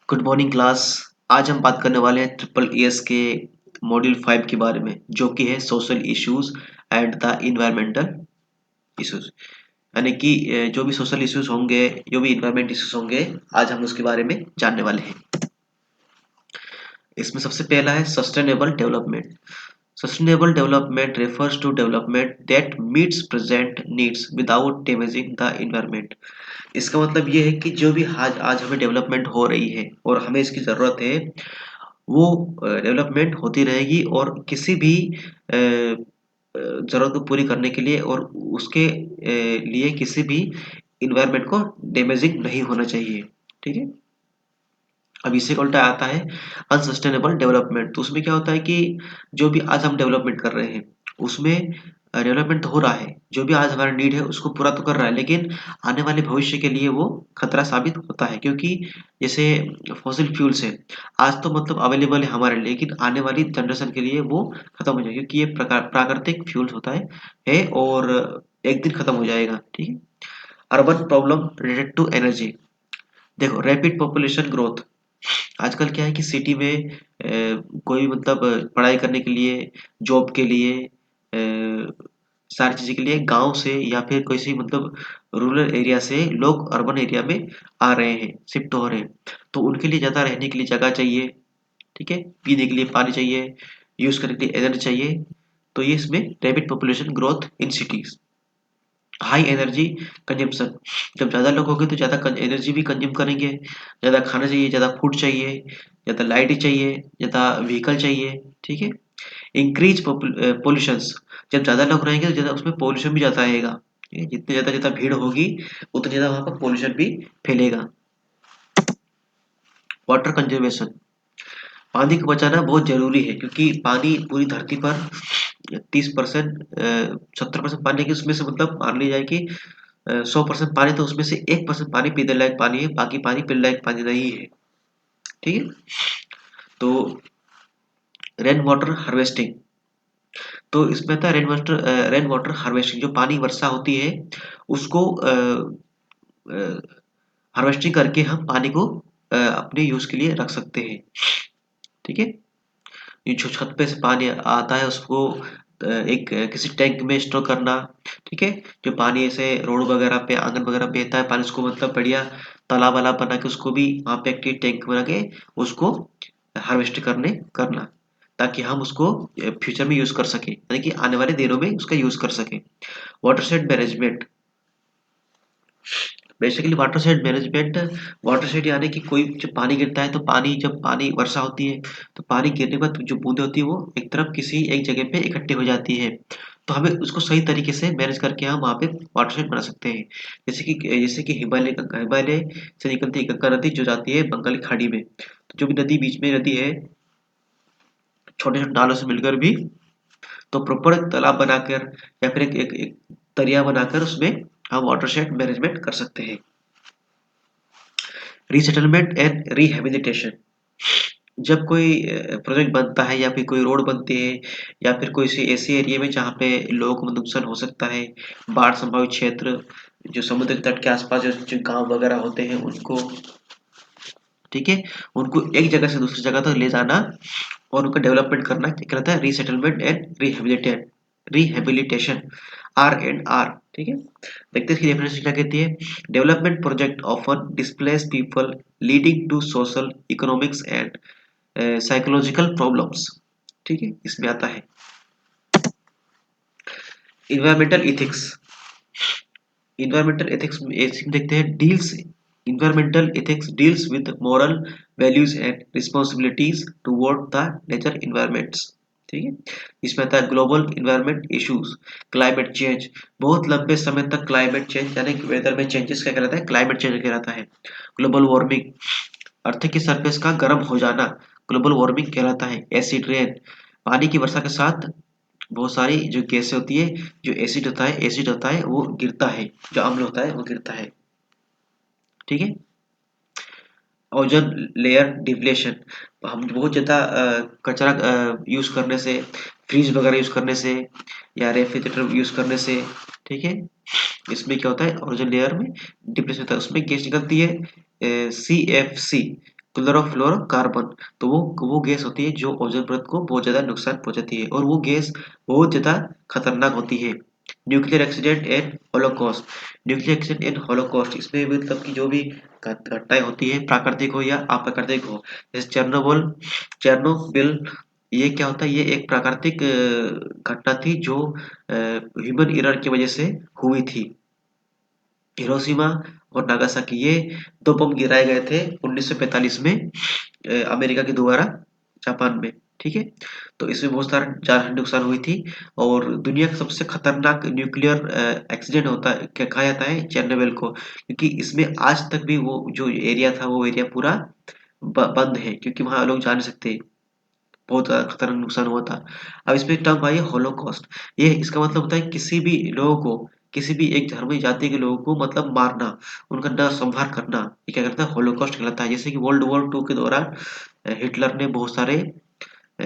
Good morning class. आज हम बात करने वाले हैं ट्रिपल ईएस के मॉड्यूल 5 के बारे में, जो कि है social issues and the environmental issues. यानी कि जो भी सोशल इश्यूज होंगे, जो भी इन्वायरमेंट इश्यूज होंगे, आज हम उसके बारे में जानने वाले हैं। इसमें सबसे पहला है sustainable development. Sustainable development refers to development that meets present needs without damaging the environment। इसका मतलब ये है कि जो भी आज आज हमें डेवलपमेंट हो रही है और हमें इसकी ज़रूरत है, वो डेवलपमेंट होती रहेगी और किसी भी ज़रूरत को पूरी करने के लिए और उसके लिए किसी भी इन्वायरमेंट को डैमेजिंग नहीं होना चाहिए। ठीक है। अब इससे का उल्टा आता है अनसस्टेनेबल डेवलपमेंट। तो उसमें क्या होता है कि जो भी आज हम डेवलपमेंट कर रहे हैं, उसमें डेवलपमेंट तो हो रहा है, जो भी आज हमारा नीड है उसको पूरा तो कर रहा है, लेकिन आने वाले भविष्य के लिए वो खतरा साबित होता है। क्योंकि जैसे फॉसिल फ्यूल्स है, आज तो मतलब अवेलेबल है हमारे लिए, लेकिन आने वाली जनरेशन के लिए वो खत्म हो जाएगा, क्योंकि ये प्राकृतिक फ्यूल्स होता है और एक दिन खत्म हो जाएगा। ठीक है। Urban problem related to energy. देखो, रैपिड पॉपुलेशन ग्रोथ। आजकल क्या है कि सिटी में कोई भी मतलब पढ़ाई करने के लिए, जॉब के लिए, सारी चीज़ें के लिए गांव से या फिर किसी मतलब रूरल एरिया से लोग अर्बन एरिया में आ रहे हैं, शिफ्ट हो रहे हैं। तो उनके लिए ज़्यादा रहने के लिए जगह चाहिए। ठीक है। पीने के लिए पानी चाहिए, यूज़ करने के लिए एनर्जी चाहिए। तो ये इसमें rapid population growth in cities. High energy consumption. जब ज़्यादा लोग होंगे तो ज़्यादा एनर्जी भी कंज्यूम करेंगे। ज़्यादा खाना चाहिए, ज़्यादा फूड चाहिए, ज़्यादा लाइट चाहिए, ज़्यादा व्हीकल चाहिए। ठीक है। Increase pollutions. जब ज़्यादा लोग रहेंगे तो ज़्यादा उसमें पोल्यूशन भी ज़्यादा आएगा। ठीक है? जितनी ज़्यादा ज़्यादा भीड़ होगी, उतनी ज़्यादा वहाँ पर पोल्यूशन भी फैलेगा। Water conservation. पानी को बचाना बहुत जरूरी है, क्योंकि पानी पूरी धरती पर 30%, 70% पानी की उसमें से मतलब मान ली जाए कि 100% पानी, तो उसमें से 1% पानी पीने लायक पानी है, बाकी पानी पीने लायक पानी नहीं है। ठीक है। तो रेन वाटर हार्वेस्टिंग। तो इसमें था रेन वाटर हार्वेस्टिंग। जो पानी वर्षा होती है उसको हार्वेस्टिंग करके हम पानी को अपने यूज के लिए रख सकते हैं। ठीक है। ये जो छत पे से पानी आता है उसको एक किसी टैंक में स्टोर करना। ठीक है। जो पानी ऐसे रोड वगैरह पे, आंगन वगैरह पे बहता है पानी, उसको मतलब बढ़िया तालाब वालाब बना के उसको भी वहाँ पे एक टैंक बना के उसको हार्वेस्ट करना, ताकि हम उसको फ्यूचर में यूज कर सके, यानी कि आने वाले दिनों में उसका यूज कर सके। Watershed management. बेसिकली वाटरशेड यानी कि कोई जब पानी गिरता है, तो पानी जब पानी वर्षा होती है, तो पानी गिरने के बाद जो बूंदें होती है वो एक तरफ किसी एक जगह पे इकट्ठी हो जाती है। तो हमें उसको सही तरीके से मैनेज करके हम वहाँ पे वाटरशेड बना सकते हैं। जैसे कि हिमालय से निकलती गंगा नदी जो जाती है बंगाल की खाड़ी में, तो जो भी नदी बीच में नदी है, छोटे छोटे नालों से मिलकर भी, तो प्रॉपर तालाब बनाकर या फिर एक दरिया बनाकर उसमें हम वाटरशेड मैनेजमेंट कर सकते हैं। Resettlement and rehabilitation. जब कोई प्रोजेक्ट बनता है या फिर कोई रोड बनती है या फिर कोई ऐसी एरिया में जहाँ पे लोगों को नुकसान हो सकता है, बाढ़ संभावित क्षेत्र, जो समुद्र तट के आसपास जो गांव वगैरह होते हैं उनको, ठीक है, उनको एक जगह से दूसरी जगह तक ले जाना और उनका डेवलपमेंट करना क्या कहलाता है? Resettlement and rehabilitation, R&R। ठीक है। देखते हैं इसकी डेफिनेशन क्या कहती है। Development project often displace people, leading to social, economics and psychological problems. ठीक है। इसमें आता है इन्वायरमेंटल इथिक्स। इन्वायरमेंटल एथिक्स देखते हैं, deals environmental ethics deals with moral values and responsibilities toward the nature environments। ठीक है। इसमें आता है global environment issues, climate change. बहुत लंबे समय तक क्लाइमेट चेंज यानी वेदर में चेंजेस क्या कहलाता है? क्लाइमेट चेंज कहलाता है। ग्लोबल वार्मिंग, अर्थ की सरफेस का गर्म हो जाना ग्लोबल वार्मिंग कहलाता है। एसिड रेन, पानी की वर्षा के साथ बहुत सारी जो गैसें होती है, जो एसिड होता है वो गिरता है, जो अम्ल होता है वो गिरता है। ठीक है। Ozone layer depletion. हम बहुत ज़्यादा कचरा यूज़ करने से, फ्रिज वगैरह यूज़ करने से या रेफ्रिजरेटर यूज़ करने से, ठीक है, इसमें क्या होता है? ओजोन लेयर में डिप्लेशन होता है, उसमें गैस निकलती है CFC, क्लोरोफ्लोरोकार्बन। तो वो गैस होती है जो ओजोन परत को बहुत ज्यादा नुकसान पहुंचाती है और वो गैस बहुत ज्यादा खतरनाक होती है। Nuclear accident and Holocaust. Nuclear accident and Holocaust इसमें मतलब कि जो भी घटनाएं होती है प्राकृतिक हो या अप्राकृतिक हो, जैसे चेरनोबिल, ये क्या होता है, ये एक प्राकृतिक घटना थी जो ह्यूमन एरर की वजह से हुई थी। हिरोशिमा और नागासाकी, ये दो बम गिराए गए थे 1945 में अमेरिका के द्वारा जापान में। ठीक है, तो इसमें बहुत सारा जान नुकसान हुई थी। और दुनिया का सबसे खतरनाक न्यूक्लियर एक्सीडेंट होता है, क्या कहा जाता है, चेरनोबिल को, क्योंकि इसमें आज तक भी वो जो एरिया था वो एरिया पूरा बंद है, क्योंकि वहां लोग जा नहीं सकते, बहुत ज़्यादा खतरनाक नुकसान हुआ था। अब इसमें टर्म आई है होलोकॉस्ट। ये इसका मतलब होता है किसी भी लोगों को, किसी भी एक धर्म जाति के लोगों को मतलब मारना, उनका नरसंहार करना, ये क्या करता है, होलोकॉस्ट कहलाता है। जैसे कि वर्ल्ड वॉर टू के दौरान हिटलर ने बहुत सारे अ,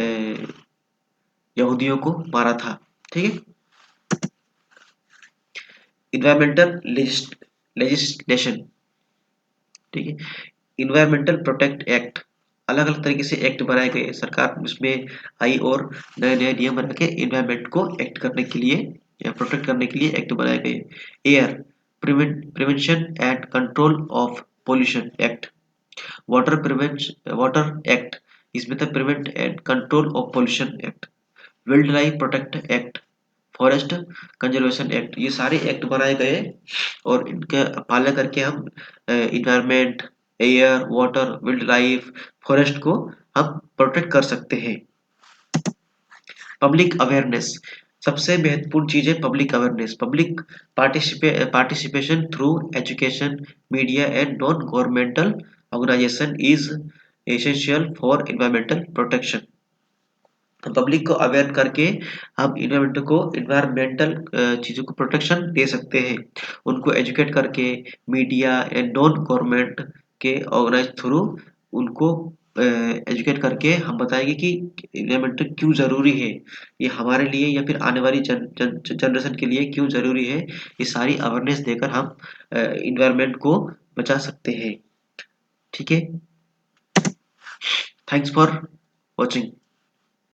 यहूदियों को मारा था। ठीक है। Environmental legislation. ठीक है। इन्वायरमेंटल प्रोटेक्ट एक्ट, अलग अलग तरीके से एक्ट बनाए गए, सरकार उसमें आई और नए नए नियम बना के इन्वायरमेंट को एक्ट करने के लिए या प्रोटेक्ट करने के लिए एक्ट बनाए गए। Air prevention and control of pollution act. Water act, इसमें था prevent and control of pollution act. Wild life protect act, forest conservation act, ये सारे एक्ट बनाए गए और इनका पालन करके हम environment, air, water, wild life, forest को हम प्रोटेक्ट कर सकते हैं। पब्लिक अवेयरनेस, सबसे महत्वपूर्ण चीज है public awareness. Public participation through education, media and non governmental organisation is essential for environmental protection. Public को अवेयर करके हम इन्वायरमेंटल चीजों को प्रोटेक्शन दे सकते हैं। उनको एजुकेट करके मीडिया एंड नॉन गवर्नमेंट के ऑर्गेनाइज थ्रू उनको एजुकेट करके हम बताएंगे कि इन्वायरमेंट क्यों जरूरी है, ये हमारे लिए या फिर आने वाली जनरेशन के लिए क्यों जरूरी है। ये सारी अवेयरनेस देकर हम इन्वायरमेंट को बचा सकते हैं। ठीक है। Thanks for watching.